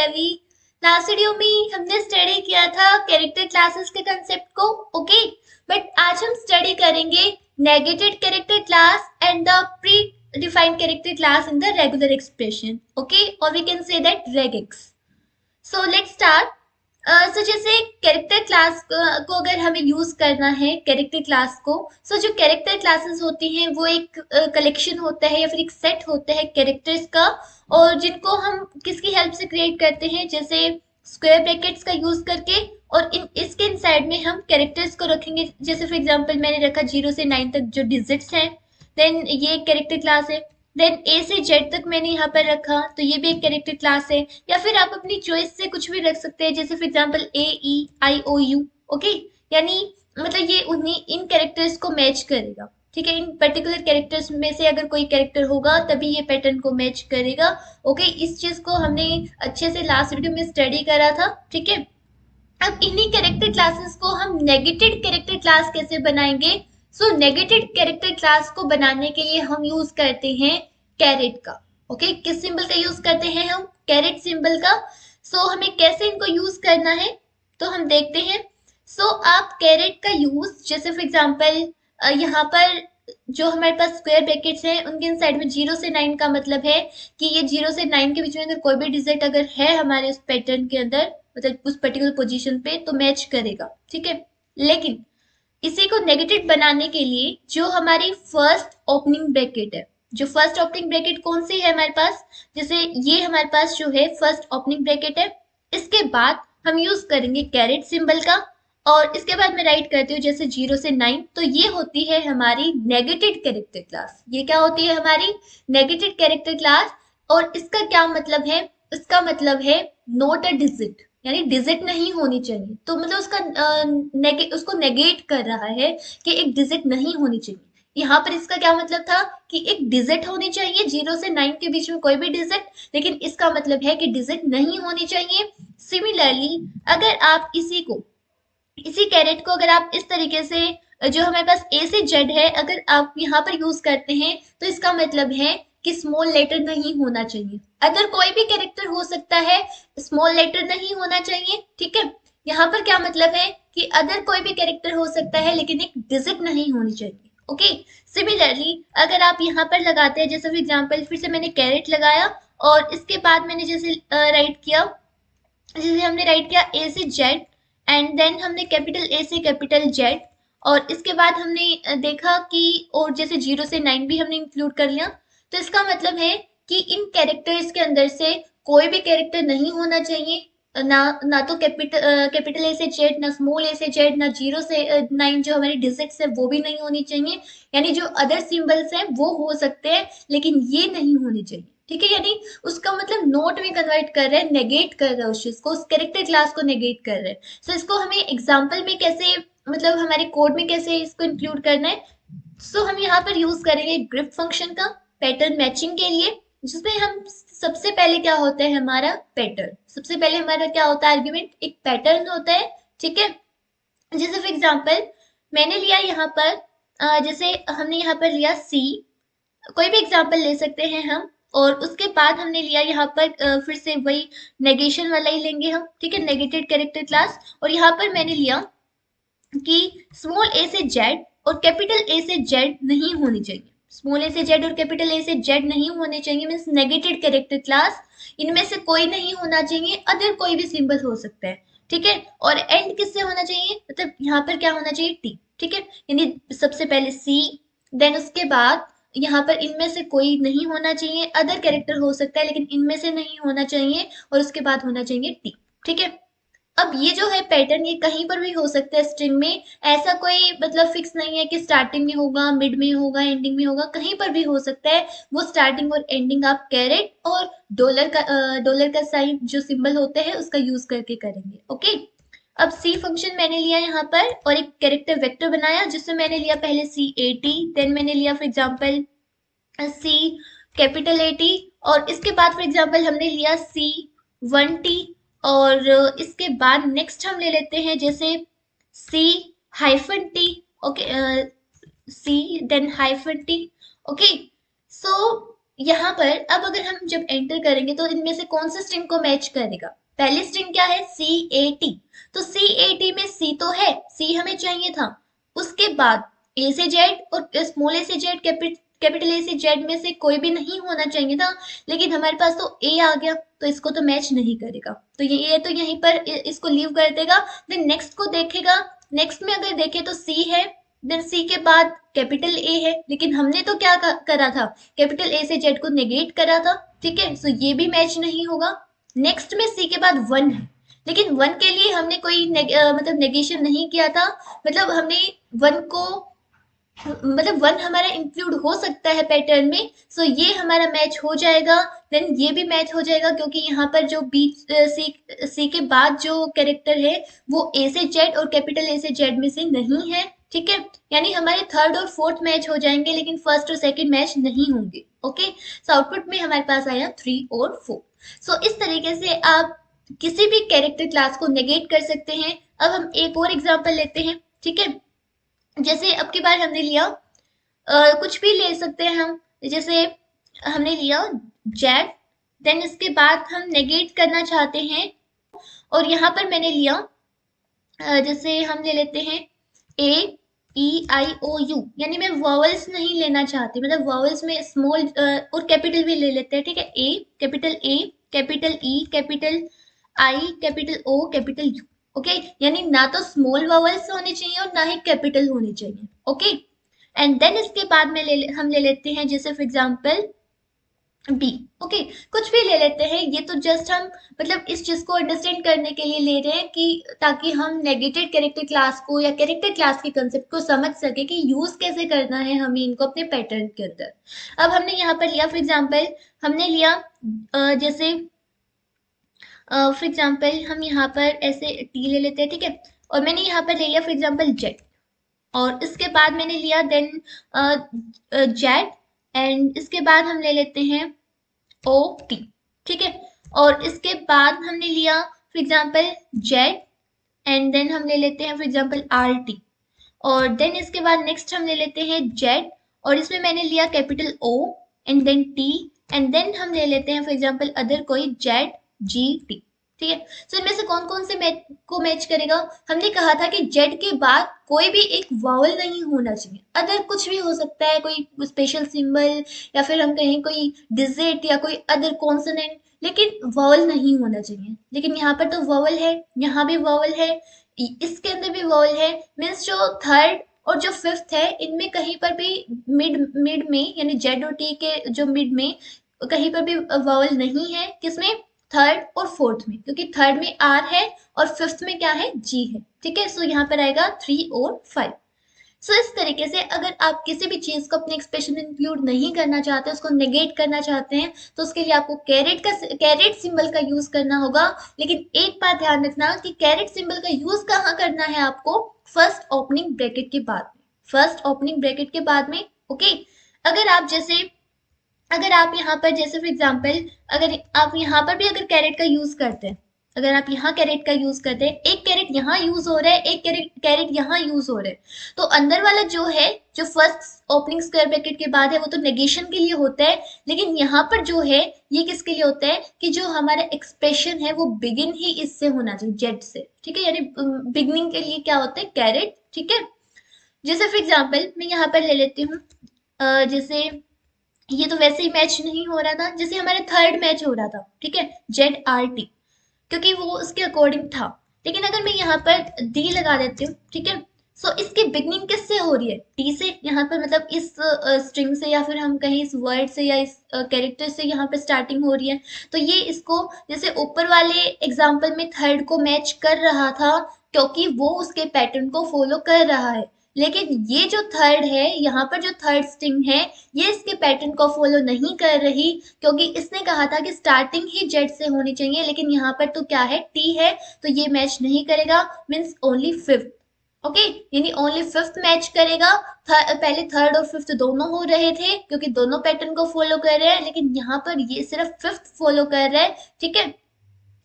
Pallavi. Last video में हमने study किया था कैरेक्टर क्लासेस के कंसेप्ट को, ओके। बट आज हम स्टडी करेंगे negated character class and the predefined character class in the regular expression, okay, और we can say that regex. So let's start. So जैसे कैरेक्टर क्लास को अगर हमें यूज करना है कैरेक्टर क्लास को, सो जो कैरेक्टर क्लासेस होती हैं वो एक कलेक्शन होता है या फिर एक सेट होता है कैरेक्टर्स का, और जिनको हम किसकी हेल्प से क्रिएट करते हैं, जैसे स्क्वायर ब्रैकेट्स का यूज करके, और इसके इनसाइड में हम कैरेक्टर्स को रखेंगे। जैसे फॉर एग्जांपल मैंने रखा 0 से 9 तक जो डिजिट्स हैं, देन ये कैरेक्टर क्लास है। देन ए से जेड तक मैंने यहाँ पर रखा, तो ये भी एक कैरेक्टर क्लास है। या फिर आप अपनी चॉइस से कुछ भी रख सकते हैं, जैसे for example A E I O U, okay. यानी मतलब ये उन्हीं इन कैरेक्टर्स को मैच करेगा, ठीक है। इन पर्टिकुलर कैरेक्टर्स में से अगर कोई कैरेक्टर होगा तभी ये पैटर्न को मैच करेगा, ओके। इस चीज को हमने अच्छे से लास्ट वीडियो में स्टडी करा था, ठीक है। अब इन्हीं कैरेक्टर क्लासेस को हम नेगेटेड कैरेक्टर क्लास कैसे बनाएंगे? सो नेगेटेड कैरेक्टर क्लास को बनाने के लिए हम यूज करते हैं कैरेट का, ओके। किस सिंबल का यूज करते हैं हम? कैरेट सिंबल का। सो हमें कैसे इनको यूज करना है तो हम देखते हैं। सो आप कैरेट का यूज, जैसे फॉर एग्जांपल यहाँ पर जो हमारे पास स्क्वायर ब्रैकेट्स हैं उनके साइड में 0 से 9 का मतलब है कि ये 0 से 9 के बीच में अगर कोई भी डिजिट अगर है हमारे उस पैटर्न के अंदर, मतलब उस पर्टिकुलर पोजीशन पे, तो मैच करेगा, ठीक है। लेकिन इसी को नेगेटिव बनाने के लिए जो हमारी फर्स्ट ओपनिंग ब्रैकेट है, जो फर्स्ट ओपनिंग ब्रैकेट कौन सी है हमारे पास, जैसे ये हमारे पास जो है फर्स्ट ओपनिंग ब्रैकेट है, इसके बाद हम यूज करेंगे कैरेट सिंबल का, और इसके बाद मैं राइट करती हूँ जैसे 0 से 9, तो ये होती है हमारी नेगेटिव कैरेक्टर क्लास। ये क्या होती है? हमारी नेगेटिव कैरेक्टर क्लास। और इसका क्या मतलब है? इसका मतलब है नॉट अ डिजिट, यानी डिजिट नहीं होनी चाहिए। तो मतलब उसको नेगेट कर रहा है कि एक डिजिट नहीं होनी चाहिए। यहाँ पर इसका क्या मतलब था कि एक डिजिट होनी चाहिए 0 से 9 के बीच में कोई भी डिजिट, लेकिन इसका मतलब है कि डिजिट नहीं होनी चाहिए। सिमिलरली अगर आप इसी कैरेट को अगर आप इस तरीके से, जो हमारे पास ए से जेड है, अगर आप यहाँ पर यूज करते हैं तो इसका मतलब है कि स्मॉल लेटर नहीं होना चाहिए। अगर कोई भी कैरेक्टर हो सकता है, स्मॉल लेटर नहीं होना चाहिए, ठीक है। यहाँ पर क्या मतलब है कि अदर कोई भी कैरेक्टर हो सकता है लेकिन एक डिजिट नहीं होनी चाहिए, ओके। सिमिलरली अगर आप यहाँ पर लगाते हैं, जैसे फॉर एग्जांपल फिर से मैंने कैरेट लगाया और इसके बाद मैंने जैसे राइट किया, जैसे हमने राइट किया ए से जेड, एंड देन हमने कैपिटल ए से कैपिटल जेड, और इसके बाद हमने देखा कि और जैसे 0 से 9 भी हमने इंक्लूड कर लिया। तो इसका मतलब है कि इन कैरेक्टर्स के अंदर से कोई भी कैरेक्टर नहीं होना चाहिए, ना तो कैपिटल ए से जेड, ना स्मॉल ए से जेड, ना 0 से 9 जो हमारी डिजिट्स है वो भी नहीं होनी चाहिए। यानी जो अदर सिंबल्स हैं वो हो सकते हैं लेकिन ये नहीं होनी चाहिए, ठीक है। यानी उसका मतलब नोट में कन्वर्ट कर रहे हैं, नेगेट कर रहा है उस चीज को, उस कैरेक्टर क्लास को नेगेट कर रहे हैं। सो इसको हमें एग्जाम्पल में कैसे, मतलब हमारे कोड में कैसे इसको इंक्लूड करना है? सो हम यहाँ पर यूज करेंगे ग्रिप फंक्शन का पैटर्न मैचिंग के लिए, जिसमें हम सबसे पहले क्या होता है हमारा पैटर्न, सबसे पहले हमारा क्या होता है आर्ग्यूमेंट, एक पैटर्न होता है, ठीक है। जैसे फॉर एग्जांपल मैंने लिया यहाँ पर जैसे हमने यहाँ पर लिया सी, कोई भी एग्जांपल ले सकते हैं हम, और उसके बाद हमने लिया यहाँ पर फिर से वही नेगेशन वाला ही लेंगे हम, ठीक है, नेगेटेड कैरेक्टर क्लास। और यहाँ पर मैंने लिया कि स्मॉल ए से जेड और कैपिटल ए से जेड नहीं होनी चाहिए, स्मॉल ए से जेड और कैपिटल ए से जेड नहीं होने चाहिए, मीन्स नेगेटेड कैरेक्टर क्लास। इनमें से कोई नहीं होना चाहिए, अदर कोई भी सिंबल हो सकता है, ठीक है। और एंड किससे होना चाहिए, मतलब यहाँ पर क्या होना चाहिए, टी, ठीक है। यानी सबसे पहले सी, देन उसके बाद यहाँ पर इनमें से कोई नहीं होना चाहिए, अदर कैरेक्टर हो सकता है लेकिन इनमें से नहीं होना चाहिए, और उसके बाद होना चाहिए टी, ठीक है। अब ये जो है पैटर्न ये कहीं पर भी हो सकता है स्ट्रिंग में, ऐसा कोई मतलब फिक्स नहीं है कि स्टार्टिंग में होगा, मिड में होगा, एंडिंग में होगा, कहीं पर भी हो सकता है। वो स्टार्टिंग और एंडिंग आप कैरेट और डॉलर का साइन जो सिंबल होते हैं उसका यूज करके करेंगे, ओके। अब सी फंक्शन मैंने लिया यहाँ पर और एक कैरेक्टर वेक्टर बनाया, जिसमें मैंने लिया पहले सी ए टी, देन मैंने लिया for example C capital A T, और इसके बाद फॉर एग्जाम्पल हमने लिया सी 1 टी, और इसके बाद नेक्स्ट हम ले लेते हैं जैसे सी हाइफन टी, ओके, सी देन हाइफन टी, ओके। सो यहाँ पर अब अगर हम जब एंटर करेंगे तो इनमें से कौन सा स्ट्रिंग को मैच करेगा, पहली स्ट्रिंग क्या है, CAT। तो CAT में C तो है, C हमें चाहिए था। उसके बाद A से Z और स्मॉल a से Z, कैपिटल A से Z में से कोई भी नहीं होना चाहिए था, लेकिन हमारे पास तो A आ गया, तो इसको तो मैच नहीं करेगा, तो ये तो यहीं पर इसको लीव कर देगा। देन नेक्स्ट को देखेगा, नेक्स्ट में अगर देखें तो C है, देन C के बाद कैपिटल A है, लेकिन हमने तो क्या करा था, कैपिटल A से Z को नेगेट करा था, ठीक है, सो ये भी मैच नहीं होगा। नेक्स्ट में C के बाद 1 है, लेकिन 1 के लिए हमने कोई मतलब नेगेशन नहीं किया था, मतलब हमने 1 को मतलब 1 हमारा इंक्लूड हो सकता है पैटर्न में, सो ये हमारा मैच हो जाएगा। देन ये भी मैच हो जाएगा, क्योंकि यहाँ पर जो बीच सी के बाद जो कैरेक्टर है वो ए से जेड और कैपिटल ए से जेड में से नहीं है, ठीक है, यानी हमारे थर्ड और फोर्थ मैच हो जाएंगे, लेकिन फर्स्ट और सेकंड मैच नहीं होंगे। ओके, सो आउटपुट में हमारे पास आया 3 और 4। सो इस तरीके से आप किसी भी कैरेक्टर क्लास को नेगेट कर सकते हैं। अब हम एक और एग्जांपल लेते हैं, ठीक है, जैसे अब की बार हमने लिया कुछ भी ले सकते हैं हम, जैसे हमने लिया जेड, देन इसके बाद हम नेगेट करना चाहते हैं, और यहाँ पर मैंने लिया जैसे हम ले लेते हैं AEIOU, यानी मैं वॉवल्स नहीं लेना चाहती, मतलब वॉवल्स में स्मॉल और कैपिटल भी ले लेते हैं, ठीक है, A, capital E, capital I, capital O, capital U। Okay, यानी ना तो स्मॉल वॉवल्स होने चाहिए और ना ही कैपिटल होने चाहिए। ओके, एंड देन इसके बाद में हम ले लेते हैं जैसे फॉर एग्जांपल बी। ओके, कुछ भी ले लेते हैं, ये तो जस्ट हम मतलब इस चीज को अंडरस्टैंड करने के लिए ले रहे हैं कि ताकि हम नेगेटेड कैरेक्टर क्लास को या कैरेक्टर क्लास के कंसेप्ट को समझ सके कि यूज कैसे करना है हमें इनको अपने पैटर्न के अंदर। अब हमने यहाँ पर लिया फॉर एग्जाम्पल, हमने लिया जैसे फॉर एग्जाम्पल हम यहाँ पर ऐसे टी ले लेते हैं, ठीक है, और मैंने यहाँ पर ले लिया फॉर एग्जाम्पल जेड, और इसके बाद मैंने लिया देन जेड, एंड इसके बाद हम ले लेते हैं ओ टी, ठीक है, और इसके बाद हमने लिया for example Z, and then हम ले लेते हैं फॉर एग्जाम्पल आर टी, और देन इसके बाद नेक्स्ट हम ले लेते हैं जेड, और इसमें मैंने लिया capital O and then T, and then हम ले लेते हैं फॉर एग्जाम्पल अदर कोई जेड जी टी, ठीक है। सो इनमें से कौन कौन से को मैच करेगा, हमने कहा था कि जेड के बाद कोई भी एक वावल नहीं होना चाहिए, अदर कुछ भी हो सकता है, कोई स्पेशल सिंबल या फिर हम कहें कोई डिजिट या कोई अदर कॉन्सोनेंट, लेकिन वावल नहीं होना चाहिए। लेकिन यहाँ पर तो वावल है, यहाँ भी वावल है, इसके अंदर भी वावल है, मीन्स जो थर्ड और जो फिफ्थ है इनमें कहीं पर भी मिड में यानी जेड और टी के जो मिड में कहीं पर भी वावल नहीं है, किसमें, थर्ड और फोर्थ में, क्योंकि थर्ड में आर है और फिफ्थ में क्या है, जी है, ठीक है। सो यहाँ पर आएगा 3 और 5। सो इस तरीके से अगर आप किसी भी चीज को अपने एक्सप्रेशन में इंक्लूड नहीं करना चाहते, उसको नेगेट करना चाहते हैं, तो उसके लिए आपको कैरेट सिंबल का यूज करना होगा। लेकिन एक बात ध्यान रखना कि कैरेट सिंबल का यूज कहाँ करना है आपको, फर्स्ट ओपनिंग ब्रैकेट के बाद में, फर्स्ट ओपनिंग ब्रैकेट के बाद में। ओके, अगर आप यहाँ पर जैसे फॉर एग्जाम्पल अगर आप यहाँ पर भी अगर कैरेट का यूज करते हैं, अगर आप यहाँ कैरेट का यूज करते हैं, एक कैरेट यहाँ यूज हो रहा है, एक कैरेट यहाँ यूज हो रहा है, तो अंदर वाला जो है, जो फर्स्ट ओपनिंग स्क्वायर ब्रैकेट के बाद है, वो तो नेगेशन के लिए होता है, लेकिन यहाँ पर जो है ये किसके लिए होता है कि जो हमारा एक्सप्रेशन है वो बिगिन ही इससे होना चाहिए, जेड से, ठीक है, यानी बिगिनिंग के लिए क्या होता है, कैरेट, ठीक है। जैसे फॉर एग्जाम्पल मैं यहाँ पर ले लेती हूँ जैसे ये तो वैसे ही मैच नहीं हो रहा था, जैसे हमारे थर्ड मैच हो रहा था, ठीक है, जेड आर टी, क्योंकि वो उसके अकॉर्डिंग था। लेकिन अगर मैं यहाँ पर डी लगा देती हूँ, ठीक है, सो इसकी बिगनिंग किससे हो रही है, टी से, यहाँ पर मतलब इस स्ट्रिंग से या फिर हम कहें इस वर्ड से या इस कैरेक्टर से यहाँ पर स्टार्टिंग हो रही है, तो ये इसको जैसे ऊपर वाले एग्जाम्पल में थर्ड को मैच कर रहा था, क्योंकि वो उसके पैटर्न को फॉलो कर रहा है। लेकिन ये जो थर्ड है, यहाँ पर जो थर्ड स्ट्रिंग है, ये इसके पैटर्न को फॉलो नहीं कर रही, क्योंकि इसने कहा था कि स्टार्टिंग ही जेड से होनी चाहिए, लेकिन यहाँ पर तो क्या है, टी है, तो ये मैच नहीं करेगा, मीन्स ओनली फिफ्थ। ओके, यानी ओनली फिफ्थ मैच करेगा। पहले थर्ड और फिफ्थ दोनों हो रहे थे क्योंकि दोनों पैटर्न को फॉलो कर रहे हैं, लेकिन यहाँ पर ये सिर्फ फिफ्थ फॉलो कर रहा है, ठीक है।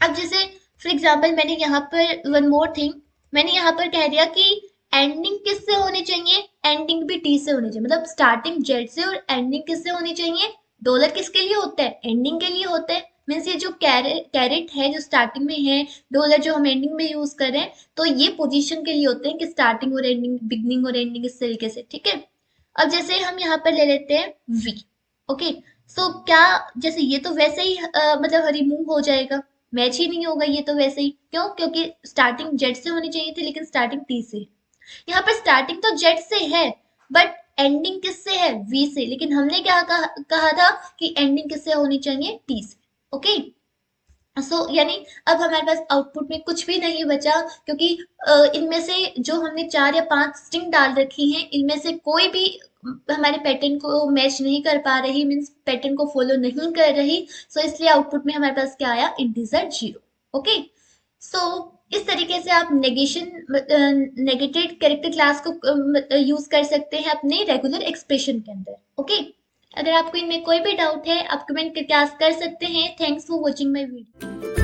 अब जैसे फॉर एग्जाम्पल मैंने यहाँ पर वन मोर थिंग, मैंने यहाँ पर कह दिया कि एंडिंग किससे होनी चाहिए, एंडिंग भी टी से होनी चाहिए, मतलब स्टार्टिंग जेड से और एंडिंग किससे होनी चाहिए, डॉलर किसके लिए होता है, एंडिंग के लिए होता है, मीन्स ये जो कैरेट है जो स्टार्टिंग में है, डॉलर जो हम एंडिंग में यूज कर रहे हैं, तो ये पोजीशन के लिए होते हैं कि स्टार्टिंग और एंडिंग, बिगनिंग और एंडिंग, इस तरीके से, ठीक है। अब जैसे हम यहाँ पर ले लेते हैं वी। ओके, सो क्या, जैसे ये तो वैसे ही मतलब रिमूव हो जाएगा, मैच ही नहीं होगा ये तो वैसे ही, क्यों? क्योंकि स्टार्टिंग जेड से होनी चाहिए थी लेकिन स्टार्टिंग टी से है। यहाँ पर स्टार्टिंग तो जेड से है बट एंडिंग किससे है? वी से। लेकिन हमने क्या कहा था कि एंडिंग किससे होनी चाहिए? टी से। ओके, यानी अब हमारे पास आउटपुट में कुछ भी नहीं बचा, क्योंकि इनमें से जो हमने 4 या 5 स्ट्रिंग डाल रखी हैं, इनमें से कोई भी हमारे पैटर्न को मैच नहीं कर पा रही, मीन्स पैटर्न को फॉलो नहीं कर रही। सो इसलिए आउटपुट में हमारे पास क्या आया? इंटीजर 0। ओके, सो इस तरीके से आप नेगेटेड कैरेक्टर क्लास को यूज कर सकते हैं अपने रेगुलर एक्सप्रेशन के अंदर। ओके, अगर आपको इनमें कोई भी डाउट है आप कमेंट करके आस्क कर सकते हैं। Thanks for watching my video.